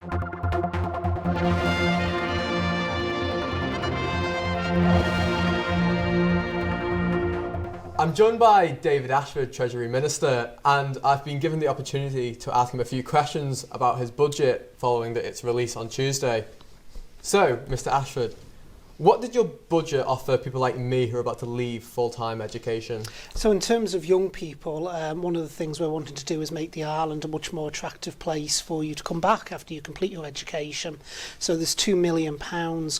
I'm joined by David Ashford, Treasury Minister, and I've been given the opportunity to ask him a few questions about his budget following its release on Tuesday. So, Mr. Ashford, what did your budget offer people like me who are about to leave full-time education? So in terms of young people, one of the things we're wanting to do is make the island a much more attractive place for you to come back after you complete your education. So there's £2 million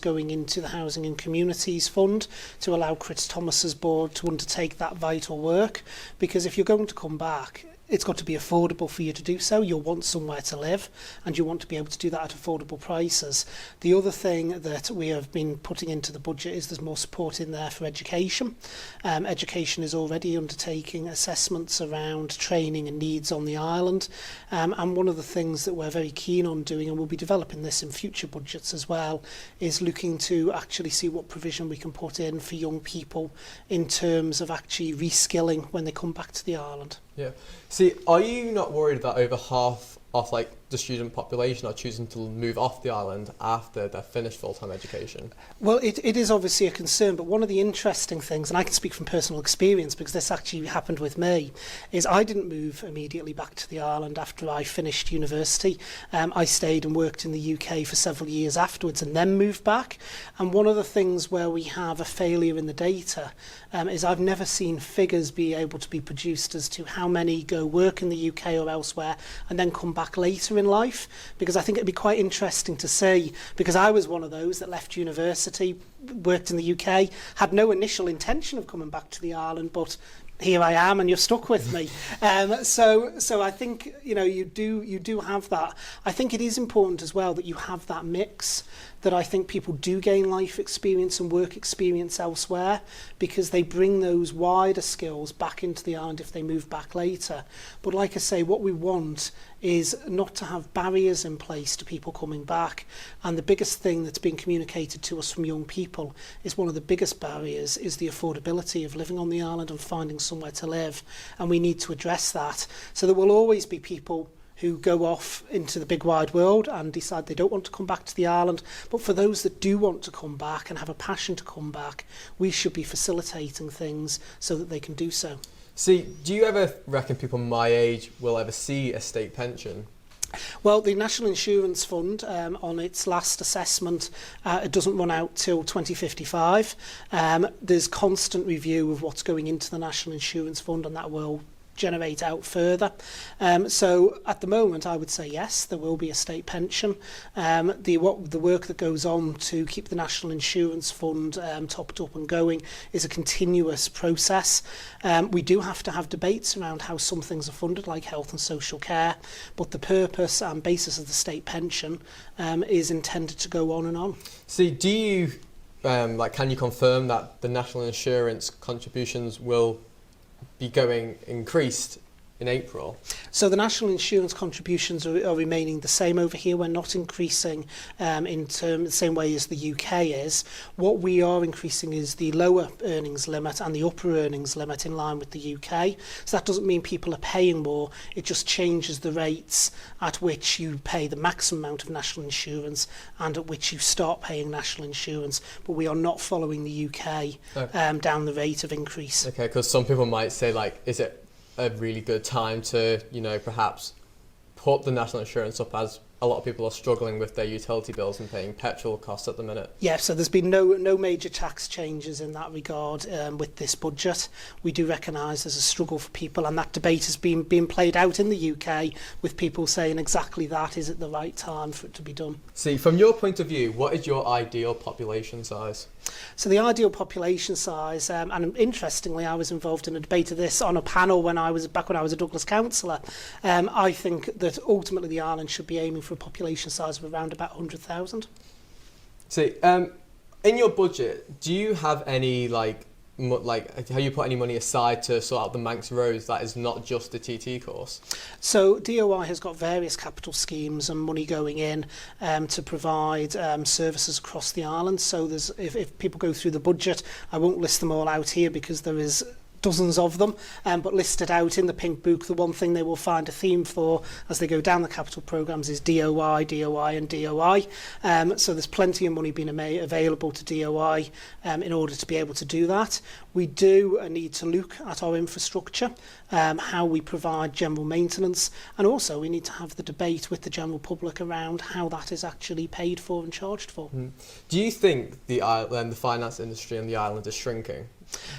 going into the Housing and Communities Fund to allow Chris Thomas's board to undertake that vital work. Because if you're going to come back, it's got to be affordable for you to do so. You'll want somewhere to live and you want to be able to do that at affordable prices. The other thing that we have been putting into the budget is there's more support in there for education. Education is already undertaking assessments around training and needs on the island. And one of the things that we're very keen on doing, and we'll be developing this in future budgets as well, is looking to actually see what provision we can put in for young people in terms of actually reskilling when they come back to the island. Yeah. See, are you not worried that over half of the student population are choosing to move off the island after they've finished full-time education? Well, it is obviously a concern, but one of the interesting things, and I can speak from personal experience because this actually happened with me, is I didn't move immediately back to the island after I finished university. I stayed and worked in the UK for several years afterwards and then moved back. And one of the things where we have a failure in the data is I've never seen figures be able to be produced as to how many go work in the UK or elsewhere and then come back later in life, because I think it'd be quite interesting to see, because I was one of those that left university, worked in the UK, had no initial intention of coming back to the island, but here I am and you're stuck with me. So I think you do have that. I think it is important as well that you have that mix, that I think people do gain life experience and work experience elsewhere because they bring those wider skills back into the island if they move back later. But like I say, what we want is not to have barriers in place to people coming back. And the biggest thing that's been communicated to us from young people is one of the biggest barriers is the affordability of living on the island and finding somewhere to live. And we need to address that. So there will always be people who go off into the big wide world and decide they don't want to come back to the island. But for those that do want to come back and have a passion to come back, we should be facilitating things so that they can do so. See, do you ever reckon people my age will ever see a state pension? Well, the National Insurance Fund, on its last assessment, it doesn't run out till 2055. There's constant review of what's going into the National Insurance Fund, and that will generate out further. So at the moment I would say yes, there will be a state pension. The work that goes on to keep the National Insurance Fund topped up and going is a continuous process. We do have to have debates around how some things are funded, like health and social care, but the purpose and basis of the state pension is intended to go on and on. See, do you can you confirm that the national insurance contributions will be going increased in April? So the national insurance contributions are remaining the same over here. We're not increasing in the same way as the UK is. What we are increasing is the lower earnings limit and the upper earnings limit in line with the UK. So that doesn't mean people are paying more, it just changes the rates at which you pay the maximum amount of national insurance and at which you start paying national insurance. But we are not following the UK down the rate of increase. Okay, because some people might say, is it a really good time to, perhaps put the national insurance up, as a lot of people are struggling with their utility bills and paying petrol costs at the minute? Yeah, so there's been no major tax changes in that regard with this budget. We do recognise there's a struggle for people, and that debate has been being played out in the UK with people saying exactly that. Is it the right time for it to be done? See, from your point of view, what is your ideal population size? So the ideal population size, and interestingly, I was involved in a debate of this on a panel when I was a Douglas councillor. I think that ultimately the island should be aiming for a population size of around about 100,000. See, in your budget, do you have any have you put any money aside to sort out the Manx roads that is not just the TT course? So DOI has got various capital schemes and money going in to provide services across the island. So if people go through the budget, I won't list them all out here because there is dozens of them, but listed out in the Pink Book. The one thing they will find a theme for as they go down the capital programmes is DOI, DOI and DOI. So there's plenty of money being available to DOI in order to be able to do that. We do need to look at our infrastructure, how we provide general maintenance, and also we need to have the debate with the general public around how that is actually paid for and charged for. Do you think the finance industry on the island is shrinking?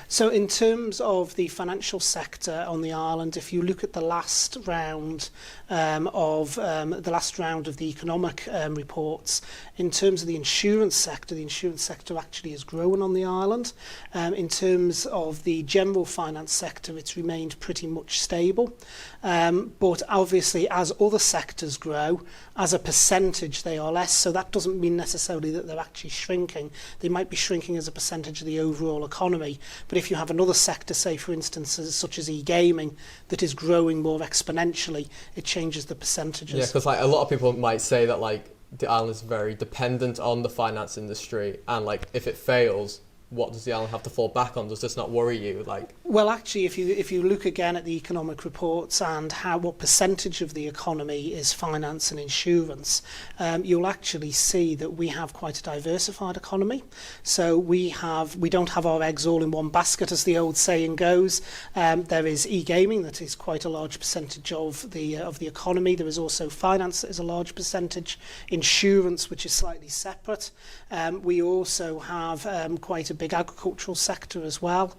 So in terms of the financial sector on the island, if you look at the last round of the economic reports, in terms of the insurance sector actually has grown on the island. In terms of the general finance sector, it's remained pretty much stable. But obviously, as other sectors grow, as a percentage, they are less. So that doesn't mean necessarily that they're actually shrinking. They might be shrinking as a percentage of the overall economy. But if you have another sector, say, for instance, such as e-gaming, that is growing more exponentially, it changes the percentages. Yeah, because a lot of people might say that the island is very dependent on the finance industry, and if it fails, what does the island have to fall back on? Does this not worry you? Well, actually, if you look again at the economic reports and what percentage of the economy is finance and insurance, you'll actually see that we have quite a diversified economy. So we don't have our eggs all in one basket, as the old saying goes. There is e-gaming that is quite a large percentage of the economy. There is also finance that is a large percentage, insurance, which is slightly separate. We also have quite a big agricultural sector as well.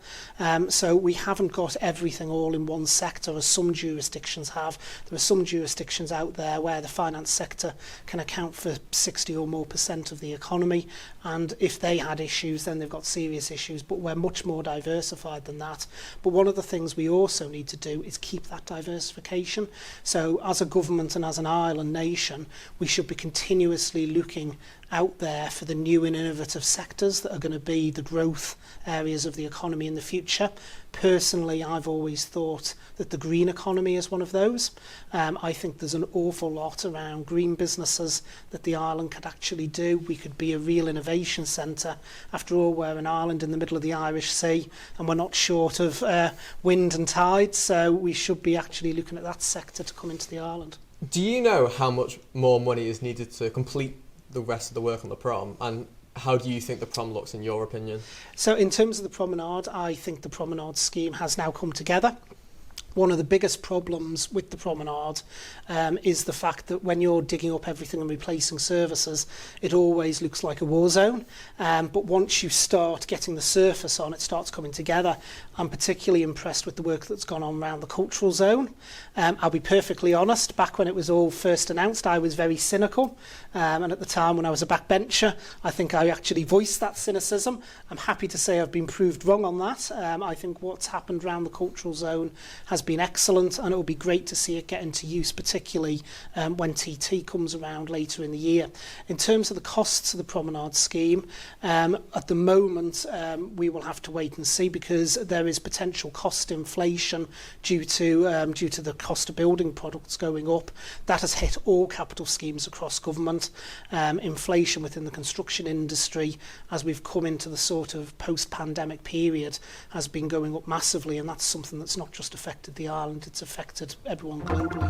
So we haven't got everything all in one sector as some jurisdictions have. There are some jurisdictions out there where the finance sector can account for 60 or more % of the economy, and if they had issues then they've got serious issues, but we're much more diversified than that. But one of the things we also need to do is keep that diversification. So as a government and as an island nation, we should be continuously looking out there for the new and innovative sectors that are going to be the growth areas of the economy in the future. Personally, I've always thought that the green economy is one of those. I think there's an awful lot around green businesses that the island could actually do. We could be a real innovation centre. After all, we're an island in the middle of the Irish Sea, and we're not short of wind and tide, so we should be actually looking at that sector to come into the island. Do you know how much more money is needed to complete the rest of the work on the prom, and how do you think the prom looks in your opinion? So in terms of the Promenade, I think the Promenade scheme has now come together. One of the biggest problems with the Promenade is the fact that when you're digging up everything and replacing services, it always looks like a war zone. But once you start getting the surface on, it starts coming together. I'm particularly impressed with the work that's gone on around the cultural zone. I'll be perfectly honest, back when it was all first announced, I was very cynical. And at the time when I was a backbencher, I think I actually voiced that cynicism. I'm happy to say I've been proved wrong on that. I think what's happened around the cultural zone has been excellent, and it will be great to see it get into use, particularly when TT comes around later in the year. In terms of the costs of the Promenade scheme, at the moment we will have to wait and see, because there is potential cost inflation due to the cost of building products going up. That has hit all capital schemes across government. Inflation within the construction industry, as we've come into the sort of post-pandemic period, has been going up massively, and that's something that's not just affected the island, it's affected everyone globally.